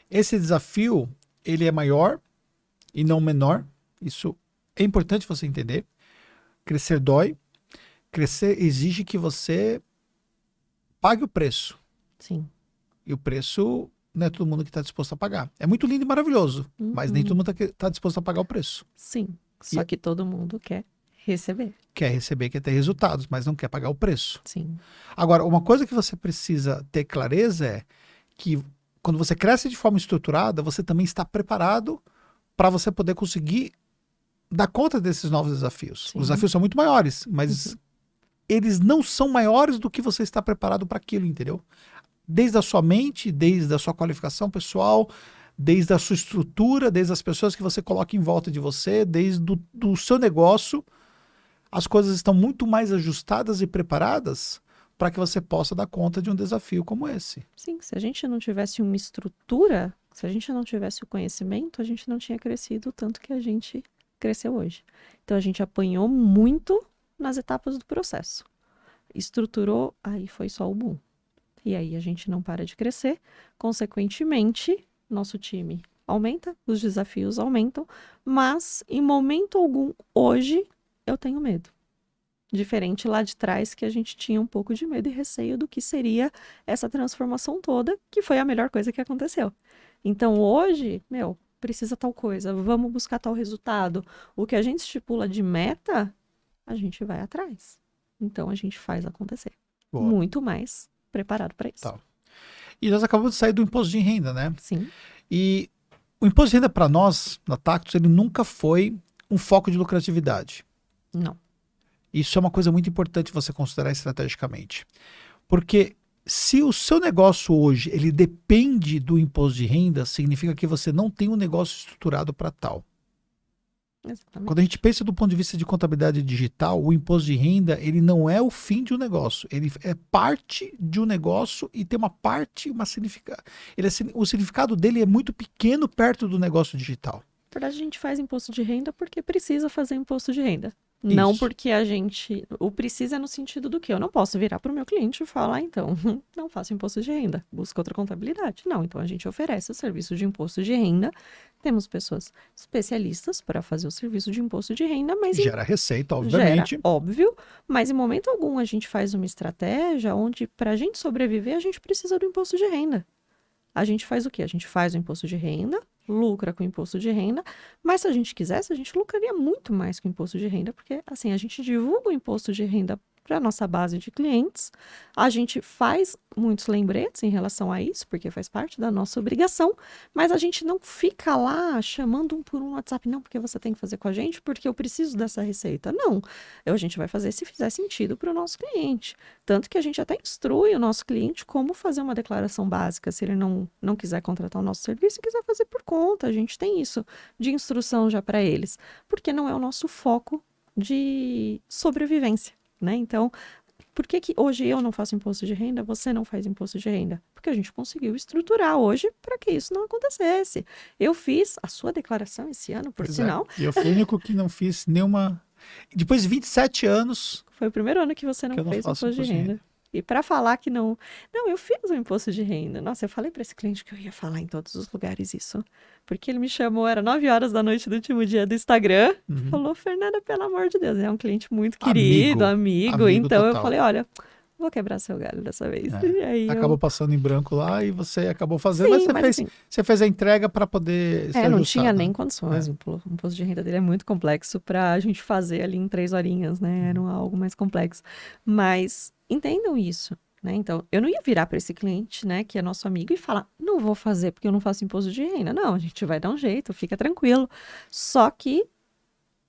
Esse desafio, ele é maior e não menor. Isso é importante você entender. Crescer dói. Crescer exige que você pague o preço. Sim. E o preço não é todo mundo que está disposto a pagar. É muito lindo e maravilhoso, mas nem todo mundo está disposto a pagar o preço. Sim. Só E que todo mundo quer receber. quer receber, quer ter resultados, mas não quer pagar o preço. Sim. Agora, uma coisa que você precisa ter clareza é que quando você cresce de forma estruturada, você também está preparado para você poder conseguir dar conta desses novos desafios. Sim. Os desafios são muito maiores, mas eles não são maiores do que você está preparado para aquilo, entendeu? Desde a sua mente, desde a sua qualificação pessoal, desde a sua estrutura, desde as pessoas que você coloca em volta de você, desde do seu negócio, as coisas estão muito mais ajustadas e preparadas para que você possa dar conta de um desafio como esse. Sim, se a gente não tivesse uma estrutura, se a gente não tivesse o conhecimento, a gente não tinha crescido o tanto que a gente cresceu hoje. Então a gente apanhou muito nas etapas do processo. Estruturou, aí foi só o boom. E aí a gente não para de crescer, consequentemente, nosso time aumenta, os desafios aumentam, mas em momento algum, hoje, eu tenho medo. Diferente lá de trás, que a gente tinha um pouco de medo e receio do que seria essa transformação toda, que foi a melhor coisa que aconteceu. Então hoje, precisa tal coisa, vamos buscar tal resultado. O que a gente estipula de meta, a gente vai atrás. Então a gente faz acontecer. Boa. Muito mais preparado para isso. Tá. E nós acabamos de sair do imposto de renda, né? Sim. E o imposto de renda para nós, na Tactus, ele nunca foi um foco de lucratividade. Não. Isso é uma coisa muito importante você considerar estrategicamente. Porque se o seu negócio hoje ele depende do imposto de renda, significa que você não tem um negócio estruturado para tal. Exatamente. Quando a gente pensa do ponto de vista de contabilidade digital, o imposto de renda ele não é o fim de um negócio. Ele é parte de um negócio e tem uma parte, o significado dele é muito pequeno perto do negócio digital. Na verdade, a gente faz imposto de renda porque precisa fazer imposto de renda. Não Isso. porque a gente... O precisa no sentido do que eu não posso virar para o meu cliente e falar, então, não faço imposto de renda, busca outra contabilidade. Não, então a gente oferece o serviço de imposto de renda, temos pessoas especialistas para fazer o serviço de imposto de renda, mas... Gera receita, obviamente. Gera, óbvio, mas em momento algum a gente faz uma estratégia onde, para a gente sobreviver, a gente precisa do imposto de renda. A gente faz o quê? A gente faz o imposto de renda, lucra com o imposto de renda, mas se a gente quisesse, a gente lucraria muito mais com o imposto de renda, porque assim, a gente divulga o imposto de renda para a nossa base de clientes, a gente faz muitos lembretes em relação a isso, porque faz parte da nossa obrigação, mas a gente não fica lá chamando um por um WhatsApp, não, porque você tem que fazer com a gente, porque eu preciso dessa receita. Não, a gente vai fazer se fizer sentido para o nosso cliente. Tanto que a gente até instrui o nosso cliente como fazer uma declaração básica, se ele não quiser contratar o nosso serviço e quiser fazer por conta, a gente tem isso de instrução já para eles, porque não é o nosso foco de sobrevivência. Né? Então, por que hoje eu não faço imposto de renda, você não faz imposto de renda? Porque a gente conseguiu estruturar hoje para que isso não acontecesse. Eu fiz a sua declaração esse ano, por sinal. E eu fui o único que não fiz nenhuma... Depois de 27 anos... Foi o primeiro ano que você não fez imposto de renda. E para falar que não... Não, eu fiz o imposto de renda. Nossa, eu falei para esse cliente que eu ia falar em todos os lugares isso. Porque ele me chamou, era 9 horas da noite do último dia do Instagram. Falou, Fernanda, pelo amor de Deus, é um cliente muito querido, amigo. Então total. eu falei, olha, vou quebrar seu galho dessa vez. E aí acabou passando em branco lá e você acabou fazendo, sim, mas você fez a entrega para poder ser não ajustado, tinha né? nem condições. O imposto de renda dele é muito complexo para a gente fazer ali em 3 horinhas, né? Era algo mais complexo. Mas entendam isso. Né? Então, eu não ia virar para esse cliente, né, que é nosso amigo, e falar, não vou fazer porque eu não faço imposto de renda. Não, a gente vai dar um jeito, fica tranquilo. Só que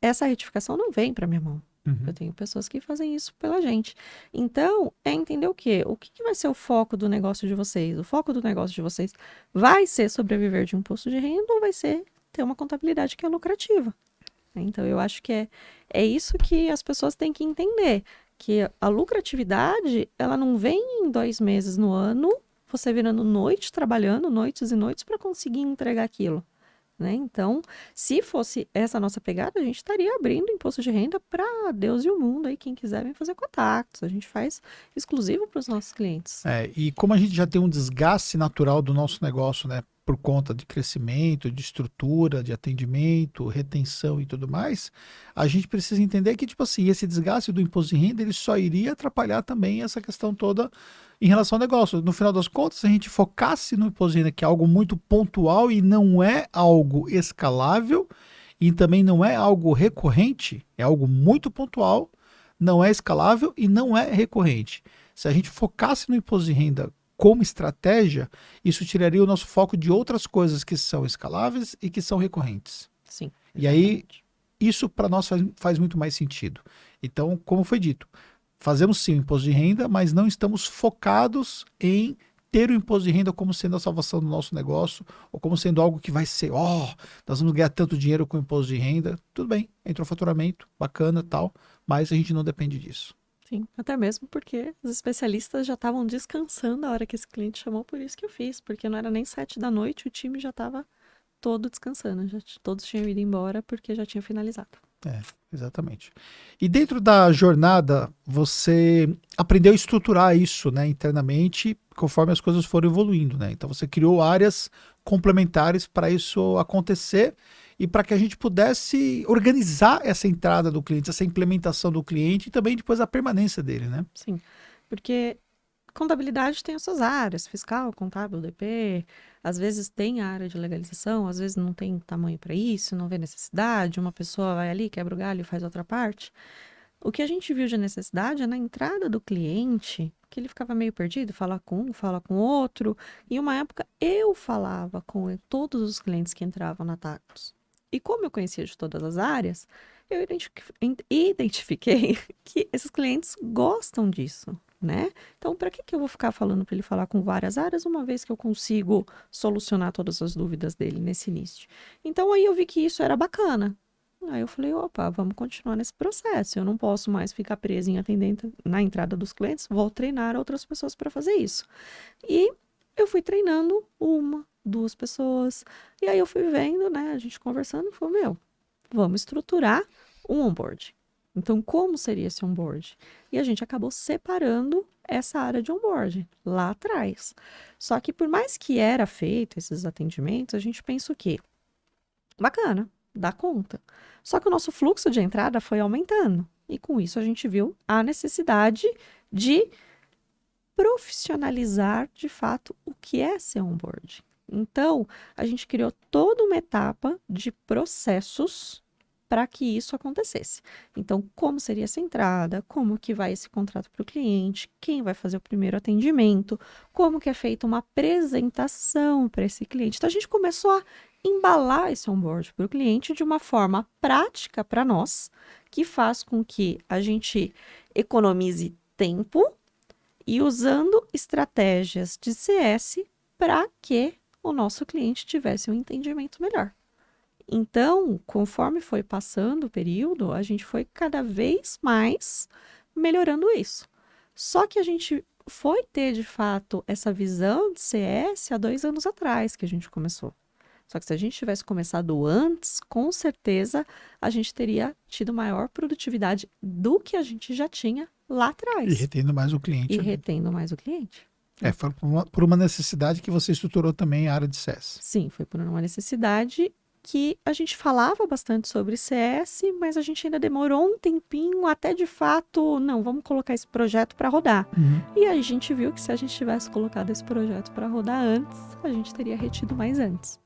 essa retificação não vem para minha mão. Eu tenho pessoas que fazem isso pela gente. Então, é entender o quê? O que vai ser o foco do negócio de vocês? O foco do negócio de vocês vai ser sobreviver de imposto de renda ou vai ser ter uma contabilidade que é lucrativa? Então, eu acho que é isso que as pessoas têm que entender. Que a lucratividade, ela não vem em 2 meses no ano, você virando noite, trabalhando noites e noites para conseguir entregar aquilo. Né? Então, se fosse essa nossa pegada, a gente estaria abrindo imposto de renda para Deus e o mundo, aí quem quiser vem fazer com a Tactus. A gente faz exclusivo para os nossos clientes. E como a gente já tem um desgaste natural do nosso negócio, né? por conta de crescimento, de estrutura, de atendimento, retenção e tudo mais, a gente precisa entender que, tipo assim, esse desgaste do imposto de renda, ele só iria atrapalhar também essa questão toda em relação ao negócio. No final das contas, se a gente focasse no imposto de renda, que é algo muito pontual e não é algo escalável, e também não é algo recorrente, é algo muito pontual, não é escalável e não é recorrente. Se a gente focasse no imposto de renda como estratégia, isso tiraria o nosso foco de outras coisas que são escaláveis e que são recorrentes. Sim. E aí, Exatamente. isso para nós faz muito mais sentido. Então, como foi dito, fazemos sim o imposto de renda, mas não estamos focados em ter o imposto de renda como sendo a salvação do nosso negócio, ou como sendo algo que vai ser, nós vamos ganhar tanto dinheiro com o imposto de renda. Tudo bem, entrou faturamento, bacana, tal, mas a gente não depende disso. Sim, até mesmo porque os especialistas já estavam descansando a hora que esse cliente chamou, por isso que eu fiz, porque não era nem 7 da noite, o time já estava todo descansando, todos tinham ido embora porque já tinha finalizado. Exatamente. E dentro da jornada, você aprendeu a estruturar isso, né, internamente, conforme as coisas foram evoluindo, né? Então você criou áreas complementares para isso acontecer e para que a gente pudesse organizar essa entrada do cliente, essa implementação do cliente e também depois a permanência dele, né? Sim, porque contabilidade tem as suas áreas, fiscal, contábil, DP, às vezes tem a área de legalização, às vezes não tem tamanho para isso, não vê necessidade, uma pessoa vai ali, quebra o galho e faz outra parte. O que a gente viu de necessidade é na entrada do cliente, que ele ficava meio perdido, fala com um, fala com outro, e uma época eu falava com todos os clientes que entravam na Tactus. E como eu conhecia de todas as áreas, eu identifiquei que esses clientes gostam disso, né? Então, para que eu vou ficar falando para ele falar com várias áreas, uma vez que eu consigo solucionar todas as dúvidas dele nesse início? Então, aí eu vi que isso era bacana. Aí eu falei, opa, vamos continuar nesse processo. Eu não posso mais ficar presa em atender na entrada dos clientes, vou treinar outras pessoas para fazer isso. E eu fui treinando 1, 2 pessoas. E aí eu fui vendo, né, a gente conversando, e falou, vamos estruturar um onboard. Então, como seria esse onboard? E a gente acabou separando essa área de onboard lá atrás. Só que por mais que era feito esses atendimentos, a gente pensa o quê? Bacana, dá conta. Só que o nosso fluxo de entrada foi aumentando. E com isso a gente viu a necessidade de profissionalizar de fato o que é ser onboard. Então, a gente criou toda uma etapa de processos para que isso acontecesse. Então, como seria essa entrada, como que vai esse contrato para o cliente, quem vai fazer o primeiro atendimento, como que é feita uma apresentação para esse cliente. Então, a gente começou a embalar esse onboard para o cliente de uma forma prática para nós, que faz com que a gente economize tempo e usando estratégias de CS para que o nosso cliente tivesse um entendimento melhor. Então, conforme foi passando o período, a gente foi cada vez mais melhorando isso. Só que a gente foi ter, de fato, essa visão de CS há 2 anos atrás que a gente começou. Só que se a gente tivesse começado antes, com certeza a gente teria tido maior produtividade do que a gente já tinha lá atrás. E retendo mais o cliente. E retendo mais o cliente. Foi por uma necessidade que você estruturou também a área de CS. Sim, foi por uma necessidade que a gente falava bastante sobre CS, mas a gente ainda demorou um tempinho até de fato, não, vamos colocar esse projeto para rodar. E aí a gente viu que se a gente tivesse colocado esse projeto para rodar antes, a gente teria retido mais antes.